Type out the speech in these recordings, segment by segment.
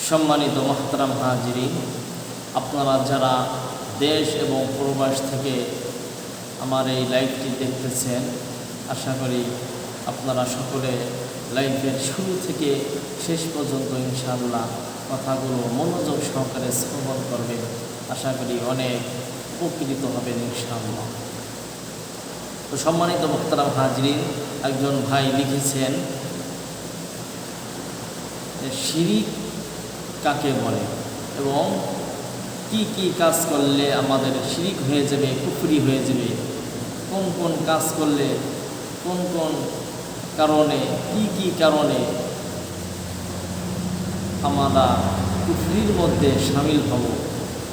সম্মানিত মুহতারাম হাজিরিন, আপনারা যারা দেশ এবং প্রবাস থেকে আমার এই লাইভটি দেখতেছেন, আশা করি আপনারা সকলে লাইভের শুরু থেকে শেষ পর্যন্ত ইনশাআল্লাহ কথাগুলো মনোযোগ সহকারে শ্রবণ করবেন। আশা করি অনেক উপকৃত হবেন ইনশাআল্লাহ। তো সম্মানিত মুহতারাম হাজিরিন, একজন ভাই লিখেছেন শিরিক কাকে বলে এবং কি কি কাজ করলে আমাদের শিরিক হয়ে যাবে, কুফরি হয়ে যাবে, কোন কোন কাজ করলে কোন কোন কারণে কি কারণে আমরা কুফরির মধ্যে শামিল হব,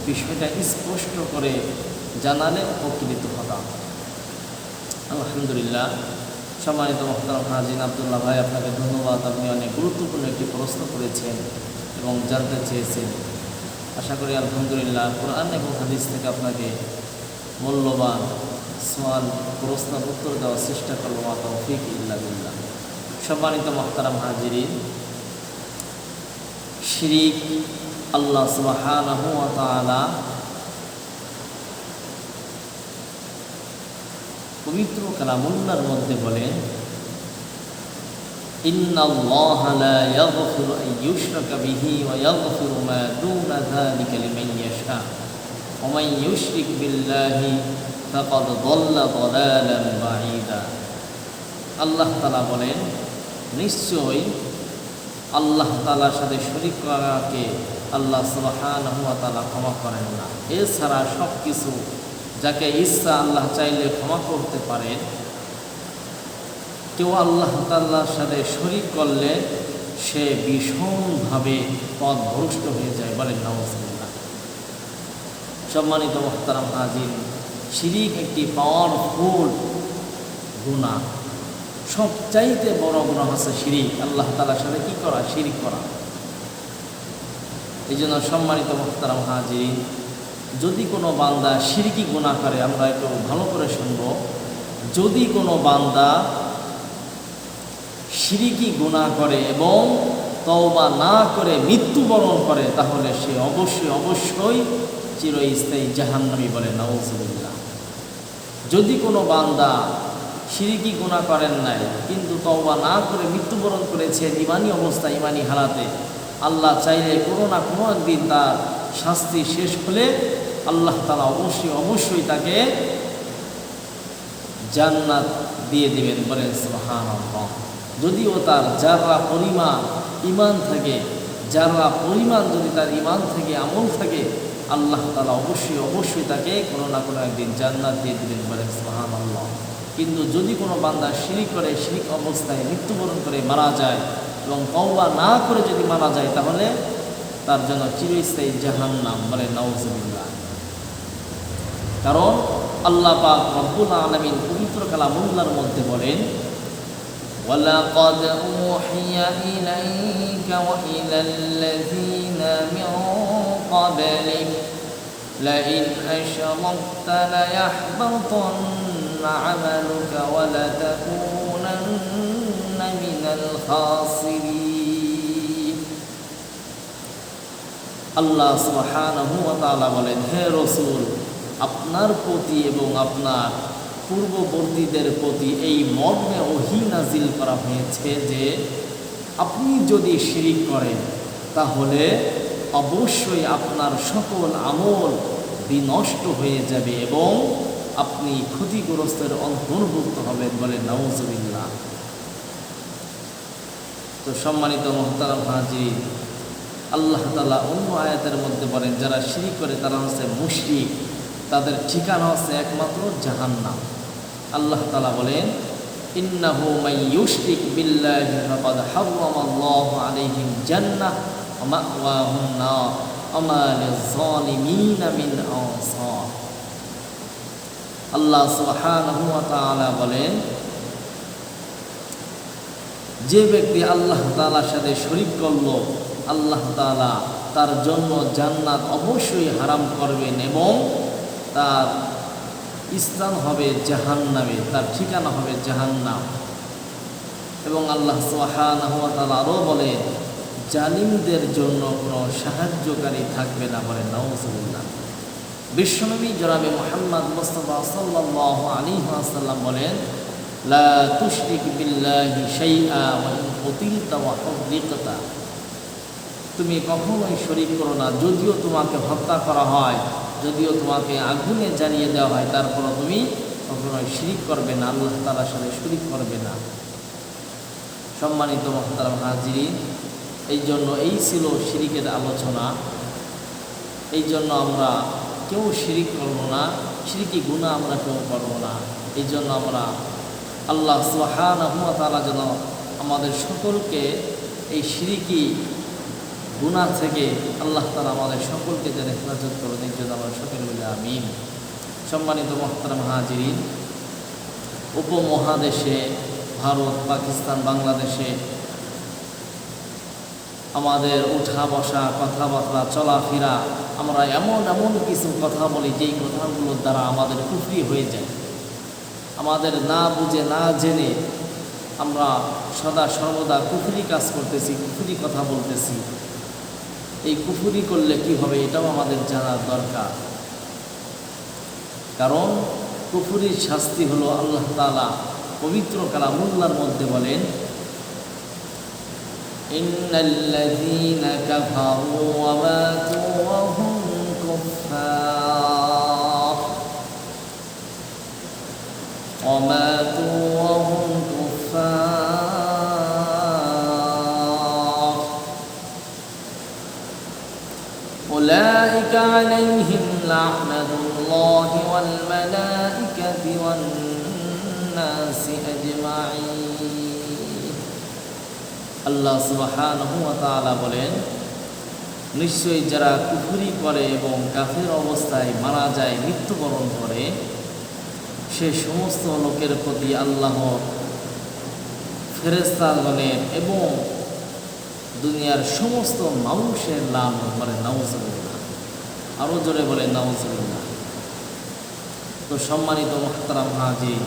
বিষয়টা স্পষ্ট করে জানালে উপকৃত হতাম। আলহামদুলিল্লাহ। সম্মানিত মুহতারাম হাজির আব্দুল্লাহ ভাই, আপনাকে ধন্যবাদ। আপনি অনেক গুরুত্বপূর্ণ একটি প্রশ্ন করেছেন এবং জানতে চেয়েছেন। আশা করি আলহামদুলিল্লাহ কোরআন এবং হাদিস থেকে আপনাকে মূল্যবান সওয়াল প্রশ্নের উত্তর দেওয়ার চেষ্টা করব। মা তৌফিক ইল্লা বিল্লাহ। সম্মানিত মুহতারাম হাজিরিন, শিরিক আল্লাহ সুবহানাহু ওয়া তাআলা পবিত্র কালামুল্লাহর মধ্যে বলেন, ইন্নাল্লাহা লা ইয়াগফিরু আন ইউশরাকা বিহি ওয়া ইয়াগফিরু মা দুনা যালিকা লিমান ইয়াশা ওয়া মান ইউশরিক বিল্লাহি ফাকাদ দাল্লা দালালান বাঈদা। আল্লাহ তাআলা বলেন, নিশ্চয়ই আল্লাহ তাআলার সাথে শরীক করাকে আল্লাহ সুবহানাহু ওয়া তাআলা ক্ষমা করেন না। এছাড়া সব কিছু যাকে ইচ্ছা আল্লাহ চাইলে ক্ষমা করতে পারেন। কেউ আল্লাহ তাআলার সাথে শরীক করলে সে ভীষণভাবে পথভ্রষ্ট হয়ে যায়, বলেন নাউজুবিল্লাহ। সম্মানিত মুহতারাম হাজির, শিরিক একটি পাওয়ারফুল গুনাহ। সবচাইতে বড় গুনাহ হচ্ছে শিরিক, আল্লাহ তাআলার সাথে কি করা? শিরিক করা। এই জন্য সম্মানিত মুহতারাম হাজির, যদি কোনো বান্দা শিরকি গুনাহ করে, আমরা একটু ভালো করে শুনব, যদি কোনো বান্দা শিরকি গুনাহ করে এবং তওবা না করে মৃত্যুবরণ করে, তাহলে সে অবশ্যই চিরস্থায়ী জাহান্নামী, বলে নাউজুবিল্লাহ। যদি কোনো বান্দা শিরকি গুনাহ করেন নাই কিন্তু তওবা না করে মৃত্যুবরণ করেছে ঈমানি অবস্থায়, ঈমানি হালাতে, আল্লাহ চাইলে কোনো না কোনো একদিন তার শাস্তি শেষ হলে আল্লাহ তাআলা অবশ্যই তাকে জান্নাত দিয়ে দিবেন, বলেন সুবহানাল্লাহ। যদিও তার যারা পরিমাণ ঈমান থাকে, যারা পরিমাণ যদি তার ঈমান থেকে আমল থাকে, আল্লাহ তাআলা অবশ্যই তাকে কোনো না কোনো একদিন জান্নাত দিয়ে দিবেন, বলেন সুবহানাল্লাহ। কিন্তু যদি কোনো বান্দা শিরিক করে, শিরিক অবস্থায় মৃত্যুবরণ করে মারা যায় এবং তওবা না করে যদি মারা যায়, তাহলে তার জন্য চিরস্থায়ী জাহান্নাম, বলে নাউজুবিল্লাহ। কারণ আল্লাহ পাক রব্বুল আলামিন পবিত্র কালামুল্লাহর মধ্যে বলেন, ওয়ালাকাদ উহিয়া ইলাইকা ওয়া ইলাল্লাযীনা মিন ক্বাবলিক লাইন আশরাকতা লায়াহবাতান্না আমালুকা ওয়া লাতাকুনান্না মিনাল খাসিরিন। আল্লাহ সুবহানাহু ওয়া তাআলা বলেন, হে রাসূল, আপনার প্রতি এবং আপনার পূর্ববর্তীদের প্রতি এই মর্মে ওহী নাজিল করা হয়েছে যে আপনি যদি শিরিক করেন তাহলে অবশ্যই আপনার সকল আমল বিনষ্ট হয়ে যাবে এবং আপনি ক্ষতিগ্রস্তের অন্তর্ভুক্ত হবেন, বলে নাউজুবিল্লাহ। তো সম্মানিত মুহতারাম হাজির, আল্লাহ তাআলা অন্য আয়াতের মধ্যে বলেন, যারা শিরিক করে তারা হচ্ছে মুশরিক, তাদের ঠিকানা হচ্ছে একমাত্র জাহান্নাম। আল্লাহ তাআলা বলেন, ইন্নাহু মান ইউশরিক বিল্লাহি ফাকাদ হারামাল্লাহু আলাইহিল জান্নাহ ওয়া মাওয়াহুন নার ওয়া মা লিয-যালিমিনা মিন আনসার। আল্লাহ সুবহানাহু ওয়া তাআলা বলেন, যে ব্যক্তি আল্লাহ তাআলার সাথে শরীক করল, আল্লাহ তাআলা তার জন্য জান্নাত অবশ্যই হারাম করবেন এবং তার স্থান হবে জাহান্নামে, তার ঠিকানা হবে জাহান্নাম। এবং আল্লাহ সুবহানাহু ওয়া তাআলা আরও বলেন, জালিমদের জন্য কোনো সাহায্যকারী থাকবে না, বলেন নাউজুবিল্লাহ। বিশ্বনবী জনাবে মুহাম্মদ মুস্তাফা সাল্লাল্লাহু আলাইহি ওয়াসাল্লাম বলেন, লা তুশরিক বিল্লাহি শাইআ ওয়া ইন কুতিলতা ওয়া হুযিকতা। তুমি কখনোই শরীক করো না, যদিও তোমাকে হত্যা করা হয়, যদিও তোমাকে আগুনে জ্বালিয়ে দেওয়া হয়, তারপরও তুমি কখনোই শিরিক করবে না, আল্লাহ তাআলার সাথে শরীক করবে না। সম্মানিত মুহতারাম হাজিরিন, এই জন্য এই ছিল শিরিকের আলোচনা। এই জন্য আমরা কেউ শিরিক করব না, শিরিকি গুনাহ আমরা কেউ করব না। এই জন্য আমরা আল্লাহ সুবহানাহু ওয়া তাআলা যেন আমাদের সকলকে এই শিরিকি গুনাহ থেকে আল্লাহ তাআলা আমাদের সকলকে যেন হেফাজত করে দেন, যেন আমরা সকলে বলি আমিন। সম্মানিত মুহতারাম হাজিরিন, উপমহাদেশে ভারত, পাকিস্তান, বাংলাদেশে আমাদের উঠা বসা, কথাবার্তা, চলাফেরা, আমরা এমন কিছু কথা বলি যেই কথাগুলোর দ্বারা আমাদের কুফরি হয়ে যায়। আমাদের না বুঝে না জেনে আমরা সদা সর্বদা কুফরি কাজ করতেছি, কুফরি কথা বলতেছি। এই কুফরি করলে কি হবে এটাও আমাদের জানার দরকার। কারণ কুফরির শাস্তি হলো আল্লাহ তাআলা পবিত্র কালামুল্লাহর মধ্যে বলেন, ইন্নাল্লাযীনা কাফারু ওয়া মাতু ওয়া হুম কুফফার ওয়া মাতু ওয়া হুম কুফফার উলাইকা আলাইহিম লা'নাতুল্লাহি ওয়াল মালাইকাতি ওয়ান নাসি আজমাঈন। আল্লাহ সুবহানাহু ওয়া তাআলা বলেন, নিশ্চয়ই যারা কুফরি করে এবং কাফের অবস্থায় মারা যায়, মৃত্যুবরণ করে, সে সমস্ত লোকের প্রতি আল্লাহ, ফেরেশতাগণের এবং দুনিয়ার সমস্ত মানুষের লানত, বলে নাউজুবিল্লাহ। আরও জোরে বলে নাউজুবিল্লাহ। তো সম্মানিত মুহতারাম হাজির,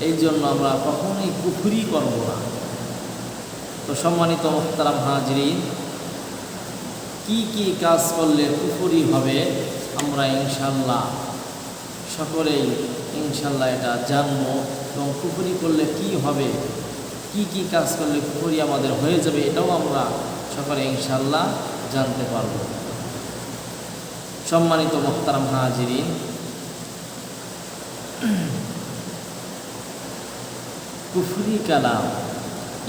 এই জন্য আমরা কখনোই কুফরি করব না। তো সম্মানিত মুহতারাম হাজিরিন, কি কাজ করলে কুফরি হবে আমরা ইনশাল্লাহ সকলেই ইনশাল্লাহ এটা জানব, এবং কুফরি করলে কি হবে, কি কাজ করলে কুফরি আমাদের হয়ে যাবে, এটাও আমরা সকলে ইনশাল্লাহ জানতে পারব। সম্মানিত মুহতারাম হাজিরিন, কুফরি কালাম,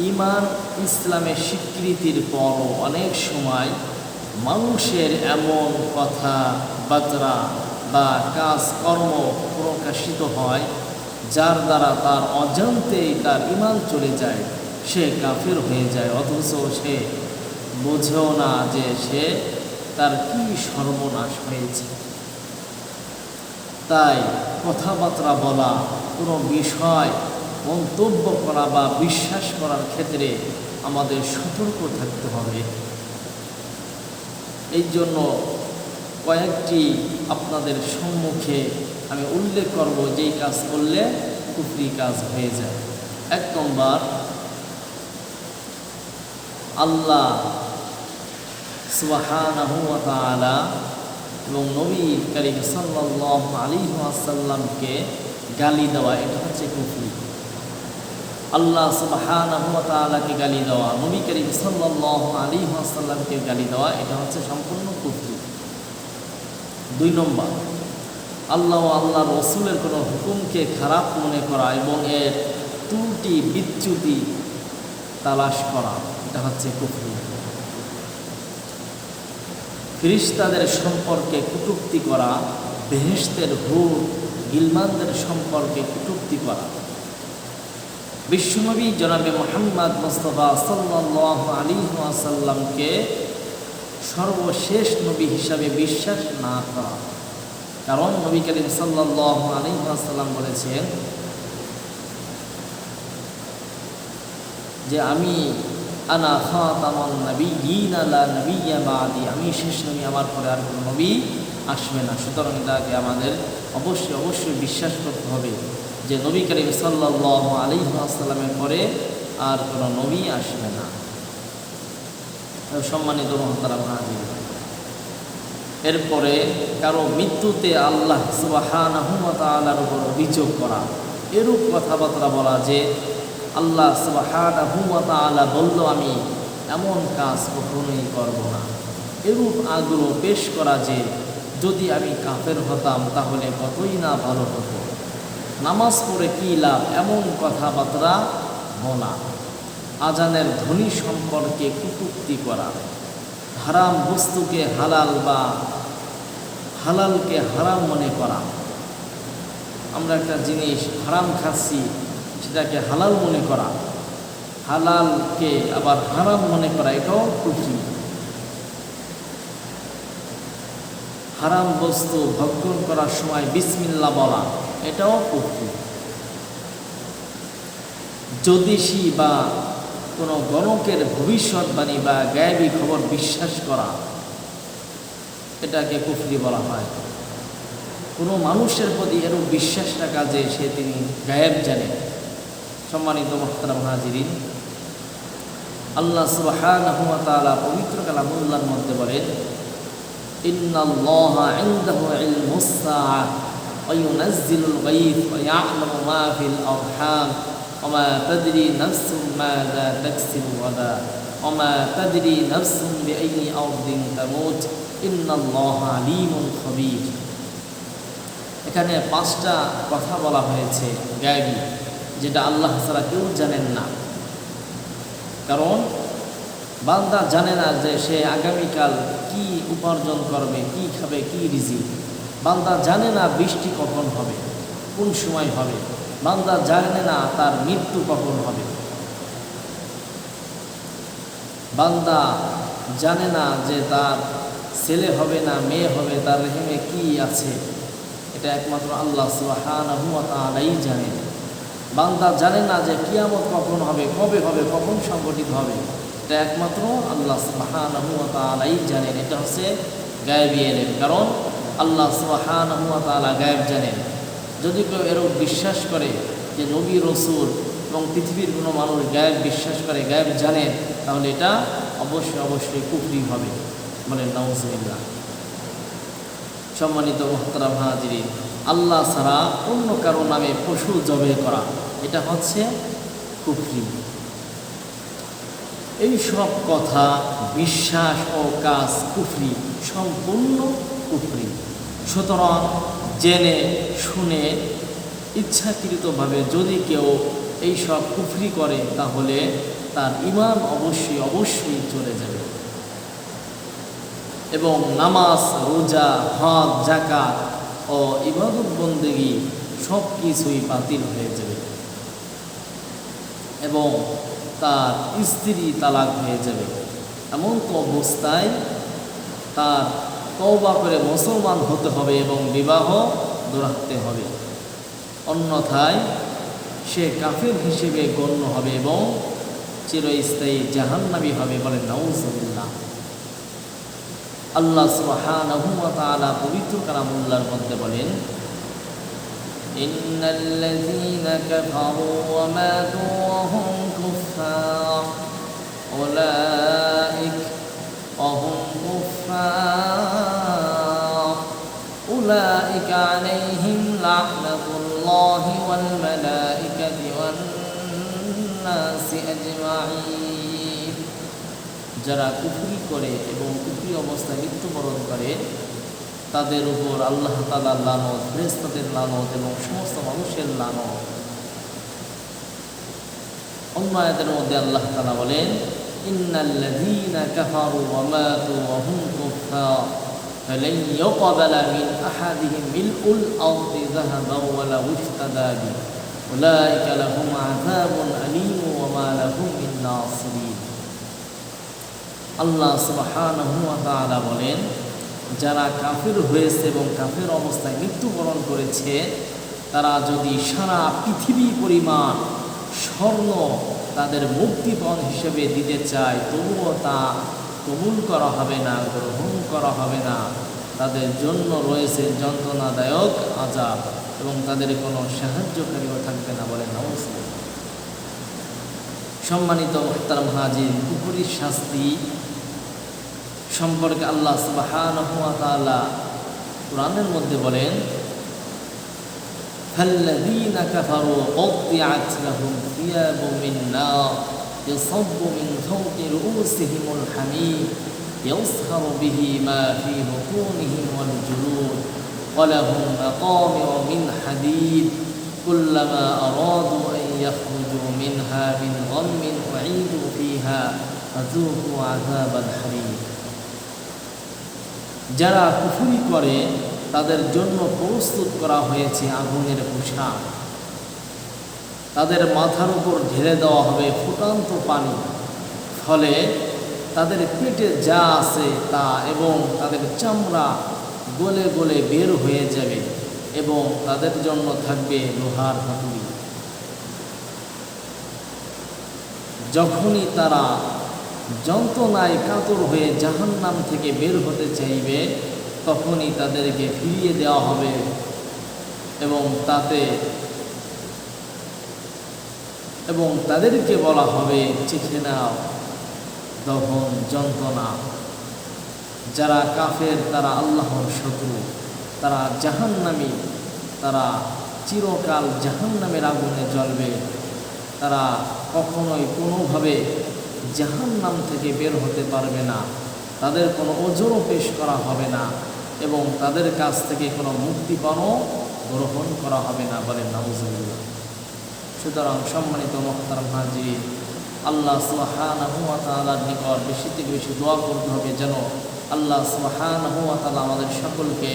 ঈমান ইসলামের স্বীকৃতির পরও অনেক সময় মানুষের এমন কথাবার্তা বা কাজকর্ম প্রকাশিত হয় যার দ্বারা তার অজান্তেই তার ঈমান চলে যায়, সে কাফের হয়ে যায়, অথচ সে বোঝেও না যে সে তার কি সর্বনাশ হয়েছে। তাই কথাবার্তা বলা, কোনো বিষয় মন্তব্য করা বা বিশ্বাস করার ক্ষেত্রে আমাদের সতর্ক থাকতে হবে। এই জন্য কয়েকটি আপনাদের সম্মুখে আমি উল্লেখ করব যেই কাজ করলে কুফরি কাজ হয়ে যায়। 1 নম্বর, আল্লাহ সুবহানাহু ওয়া তাআলা এবং নবী করিম সাল্লাল্লাহু আলাইহি ওয়াসাল্লামকে গালি দেওয়া, এটা হচ্ছে কুফরি। আল্লাহ সুবহানাহু ওয়া তাআলাকে গালি দেওয়া, নবী করিম সাল্লাল্লাহু আলাইহি ওয়াসাল্লামকে গালি দেওয়া, এটা হচ্ছে সম্পূর্ণ কুফরি। 2 নম্বর, আল্লাহ ও আল্লাহর রাসূলের কোনো হুকুমকে খারাপ মনে করা এবং এর ত্রুটি বিচ্যুতি তালাশ করা, এটা হচ্ছে কুফরি। ফেরেশতাদের সম্পর্কে কটূক্তি করা, বেহেশতের হুর গিলমানদের সম্পর্কে কটূক্তি করা, বিশ্বনবী জনাবে মুহাম্মদ মুস্তাফা সাল্লাল্লাহু আলাইহি ওয়াসাল্লামকে সর্বশেষ নবী হিসাবে বিশ্বাস না করা। কারণ নবী করিম সাল্লাল্লাহু আলাইহি ওয়াসাল্লাম বলেছেন যে আমি আনা খাতামুন নাবিয়্যিন লা নাবিয়্যা বাদি, আমি শেষ নবী, আমার পরে আর কোনো নবী আসবে না। সুতরাং এটাকে আমাদের অবশ্যই বিশ্বাস করতে হবে যে নবী করিম সাল্লাল্লাহু আলাইহি ওয়াসাল্লামের পরে আর কোনো নবী আসবে না। সম্মানিত মুহতারাম হাজির, এরপরে কারো মৃত্যুতে আল্লাহ সুবহানাহু ওয়া তাআলার উপর অভিযোগ করা, এরূপ কথাবার্তা বলা যে আল্লাহ সুবহানাহু ওয়া তাআলা বলল আমি এমন কাজ কখনোই করব না, এরূপ আগ্রহ পেশ করা যে যদি আমি কাফের হতাম তাহলে কতই না ভালো হতো, নামাজ পড়ে কী লাভ, এমন কথাবার্তা বলা, আজানের ধ্বনি সম্পর্কে কটূক্তি করা, হারাম বস্তুকে হালাল বা হালালকে হারাম মনে করা। আমরা একটা জিনিস হারাম খাচ্ছি সেটাকে হালাল মনে করা, হালালকে আবার হারাম মনে করা, এটাও কুফরি। হারাম বস্তু ভক্ষণ করার সময় বিসমিল্লাহ বলা, এটাও কুফরি। জ্যোতিষী বা কোনো গণকের ভবিষ্যৎবাণী বা গায়েবী খবর বিশ্বাস করা, এটাকে কুফরি বলা হয়। কোনো মানুষের প্রতি এরূপ বিশ্বাস রাখা যে সে তিনি গায়েব জানে। সম্মানিত মুহতারাম হাজিরিন, আল্লাহ সুবহানাহু ওয়া তাআলা পবিত্র কালামুল্লাহর মধ্যে বলেন, ইন্নাল্লাহা ইনদাহু ইলমুস সাআহ ওয়া ইউনাজ্জিলুল গায়থ ওয়া ইয়া'লামু মা ফিল আরহাম ওয়া মা তাদরি নাফসুম মাযা তাকসিবু গাদা ওয়া মা তাদরি নাফসুম বিআইয়ি আরদিন তামুত ইন্নাল্লাহা আলীমুন খাবীর। এখানে 5টা কথা বলা হয়েছে গায়বী, যেটা আল্লাহ ছাড়া কেউ জানেন না। কারণ বান্দা জানে না যে সে আগামীকাল কি উপার্জন করবে, কি খাবে, কি রিজিক। বান্দা জানে না বৃষ্টি কখন হবে, কোন সময় হবে। বান্দা জানে না তার মৃত্যু কখন হবে। বান্দা জানে না যে তার ছেলে হবে না মেয়ে হবে, তার রেহেমে কি আছে, এটা একমাত্র আল্লাহ সুবহানাহু ওয়া তাআলাই জানেন। বান্দা জানে না যে কিয়ামত কখন হবে, কবে হবে, কখন সংঘটিত হবে, এটা একমাত্র আল্লাহ সুবহানাহু ওয়া তাআলাই জানেন। এটা হচ্ছে গায়েবী ইলম, কারণ আল্লাহ সুবহানাহু ওয়া তাআলা গায়েব জানেন। যদি কেউ এরূপ বিশ্বাস করে যে নবী রাসূল এবং পৃথিবীর কোনো মানুষ গায়েব বিশ্বাস করে, গায়েব জানেন, তাহলে এটা অবশ্যই কুফরি হবে। বলেন নাউজুবিল্লাহ। সম্মানিত মুহতারাম হাজিরিন, আল্লাহ ছাড়া অন্য কারো নামে পশু জবে করা, এটা হচ্ছে কুফরি। এই সব কথা, বিশ্বাস ও কাজ কুফরি, সম্পূর্ণ কুফরি। সুতরাং জেনে শুনে ইচ্ছাকৃতভাবে যদি কেউ এই সব কুফরি করে তাহলে তার ঈমান অবশ্যই চলে যাবে এবং নামাজ, রোজা, হজ, যাকাত ও ইবাদত বন্দেগী সব কিছুই বাতিল হয়ে যাবে এবং তার স্ত্রী তালাক হয়ে যাবে। এমন তো অবস্থায় তার তওবা করে মুসলমান হতে হবে এবং বিবাহ দোহরাতে হবে, অন্যথায় সে কাফির হিসেবে গণ্য হবে এবং চিরস্থায়ী জাহান্নামী হবে। বলেন নাউজুবিল্লাহ। আল্লাহ সুবহানাহু ওয়া তাআলা পবিত্র কালামুল্লাহর মধ্যে বলেন, ইন্নাল্লাযীনা কাফারু ওয়া মাতু ওয়া হুম কুফফার উলাইকা আলাইহিম লা'নাতুল্লাহি ওয়াল মালাইকাতি ওয়ান নাসি আজমাইন। যারা কুফরি করে এবং কুফরি অবস্থায় মৃত্যুবরণ করে তাদের উপর আল্লাহ তাআলার লানত, ফেরেশতাদের লানত এবং সমস্ত মানুষের লানত। অন্য আয়াতের মধ্যে আল্লাহ তাআলা বলেন, ইন্নাল্লাযীনা কাফারু ওয়া মাতু ওয়া হুম কুফফার ফালান ইউকবালা মিন আহাদিহিম মিলউল আরদি যাহাবান ওয়া লাউ ইফতাদা বি উলাইকা লাহুম আযাবুন আলীম ওয়া মা লাহুম মিন নাসিরিন। আল্লাহ সুবহানাহু ওয়া তাআলা বলেন, যারা কাফির হয়েছে এবং কাফির অবস্থায় মৃত্যুবরণ করেছে তারা যদি সারা পৃথিবী পরিমাণ স্বর্ণ তাদের মুক্তিপণ হিসেবে দিতে চায় তবুও তা কবুল করা হবে না, গ্রহণ করা হবে না। তাদের জন্য রয়েছে যন্ত্রণাদায়ক আযাব এবং তাদের কোনো সাহায্যকারীও থাকবে না। বলেন নাউজুবিল্লাহ। সম্মানিত মুহতারাম হাজির, কুফরির শাস্তি সম্পর্কে আল্লাহ সুবহানাহু ওয়া তাআলা কোরআনের মধ্যে বলেন, ফাল্লাযীনা কাফারু কুত্তিআত লাহুম থিয়াবুম মিন নার ইউসাব্বু মিন ফাওকি রুউসিহিমুল হামীম ইউসহারু বিহি মা ফী বুতুনিহিম ওয়াল জুলুদ ওয়া লাহুম মাকামিউ মিন হাদীদ কুল্লামা আরাদু আন ইয়াখরুজু মিনহা মিন গাম্মিন উঈদু ফীহা ফাযূকু আযাবাল হারিক। যারা কুফরি করে তাদের জন্য প্রস্তুত করা হয়েছে আগুনের পোশাক, তাদের মাথার উপর ঢেলে দেওয়া হবে ফুটন্ত পানি, ফলে তাদের পেটে যা আছে তা এবং তাদের চামড়া গলে গলে বের হয়ে যাবে এবং তাদের জন্য থাকবে লোহার হাতুড়ি। যখনই তারা যন্ত্রণায় কাতর হয়ে জাহান্নাম থেকে বের হতে চাইবে, তখনই তাদেরকে ফিরিয়ে দেওয়া হবে এবং তাদেরকে বলা হবে, চেখে নাও দহন যন্ত্রণা। যারা কাফের তারা আল্লাহর শত্রু, তারা জাহান্নামী, তারা চিরকাল জাহান্নামের আগুনে জ্বলবে। তারা কখনোই কোনোভাবে জাহান্নাম থেকে বের হতে পারবে না, তাদের কোনো ওজরও পেশ করা হবে না এবং তাদের কাছ থেকে কোনো মুক্তিপণও গ্রহণ করা হবে না, বলেন নাউজুবিল্লাহ। সুতরাং সম্মানিত মুহতারাম হাজির, আল্লাহ সুবহানাহু ওয়া তাআলার নিকট বেশি থেকে বেশি দোয়া করতে হবে যেন আল্লাহ সুবহানাহু ওয়া তাআলা আমাদের সকলকে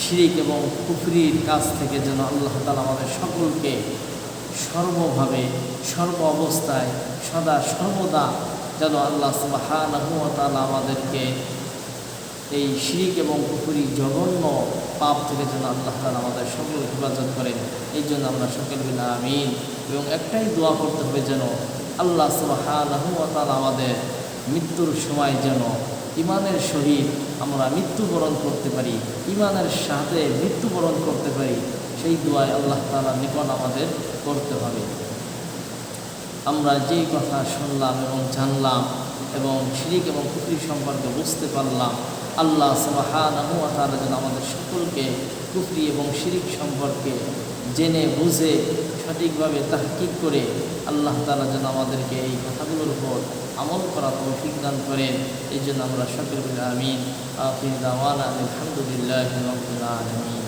শিরক এবং কুফরির কাছ থেকে যেন আল্লাহ তাআলা আমাদের সকলকে সর্বভাবে সর্ব অবস্থায় সদা সর্বদা যেন আল্লাহ সুবহানাহু ওয়া তাআলা আমাদেরকে এই শিরক এবং কুফরি জঘন্য পাপ থেকে যেন আল্লাহ তাআলা আমাদের সকল হেফাজত করেন। এই জন্য আমরা সকল বলি আমিন। এবং একটাই দোয়া করতে হবে যেন আল্লাহ সুবহানাহু ওয়া তাআলা আমাদের মৃত্যুর সময় যেন ইমানের সহিত আমরা মৃত্যুবরণ করতে পারি, ইমানের সাথে মৃত্যুবরণ করতে পারি, সেই দোয়ায় আল্লাহ তাআলার নিকট আমাদের করতে হবে। আমরা যেই কথা শুনলাম এবং জানলাম এবং শিরক এবং কুফরি সম্পর্কে বুঝতে পারলাম, আল্লাহ সুবহানাহু ওয়া তাআলা যেন আমাদের সকলকে কুফরি এবং শিরক সম্পর্কে জেনে বুঝে সঠিকভাবে তাহকিক করে আল্লাহ তাআলা যেন আমাদেরকে এই কথাগুলোর উপর আমল করা তৌফিক দান করেন। এই জন্য আমরা সকলে বলি আমিন। আখির দাওয়ানা আলহামদুলিল্লাহি রাব্বিল আলামিন।